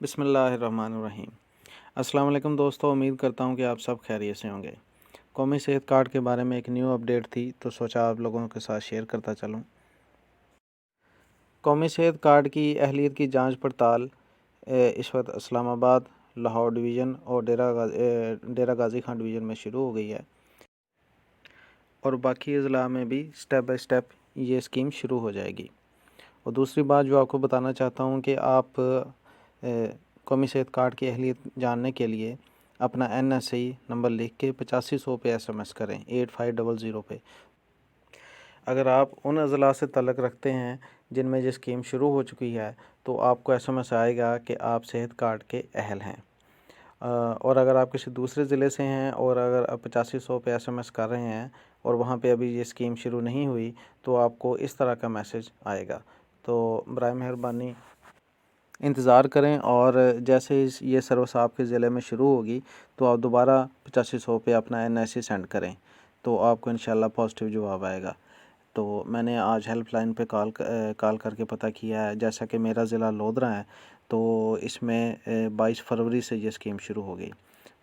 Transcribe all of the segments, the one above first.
بسم اللہ الرحمن الرحیم۔ السلام علیکم دوستو، امید کرتا ہوں کہ آپ سب خیریت سے ہوں گے۔ قومی صحت کارڈ کے بارے میں ایک نیو اپڈیٹ تھی تو سوچا آپ لوگوں کے ساتھ شیئر کرتا چلوں۔ قومی صحت کارڈ کی اہلیت کی جانچ پڑتال اس وقت اسلام آباد، لاہور ڈویژن اور ڈیرہ غازی خان ڈویژن میں شروع ہو گئی ہے، اور باقی اضلاع میں بھی سٹیپ بائی سٹیپ یہ اسکیم شروع ہو جائے گی۔ اور دوسری بات جو آپ کو بتانا چاہتا ہوں کہ آپ قومی صحت کارڈ کی اہلیت جاننے کے لیے اپنا NSI نمبر لکھ کے 8500 پہ SMS کریں، 8500 پہ۔ اگر آپ ان اضلاع سے تعلق رکھتے ہیں جن میں یہ اسکیم شروع ہو چکی ہے تو آپ کو SMS آئے گا کہ آپ صحت کارڈ کے اہل ہیں۔ اور اگر آپ کسی دوسرے ضلع سے ہیں اور اگر آپ 8500 پہ SMS کر رہے ہیں اور وہاں پہ ابھی یہ اسکیم شروع نہیں ہوئی تو آپ کو اس طرح کا میسج آئے گا۔ تو برائے مہربانی انتظار کریں، اور جیسے ہی یہ سروس آپ کے ضلع میں شروع ہوگی تو آپ دوبارہ 8500 پہ اپنا NSI سینڈ کریں تو آپ کو انشاءاللہ پازیٹیو جواب آئے گا۔ تو میں نے آج ہیلپ لائن پہ کال کر کے پتہ کیا ہے، جیسا کہ میرا ضلع لودھرا ہے تو اس میں 22 فروری سے یہ اسکیم شروع ہو گئی،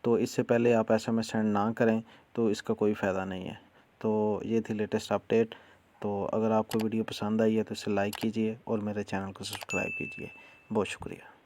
تو اس سے پہلے آپ SMS سینڈ نہ کریں تو اس کا کوئی فائدہ نہیں ہے۔ تو یہ تھی لیٹسٹ اپڈیٹ۔ تو اگر آپ کو ویڈیو پسند آئی ہے تو اسے لائک کیجئے اور میرے چینل کو سبسکرائب کیجئے۔ بہت شکریہ۔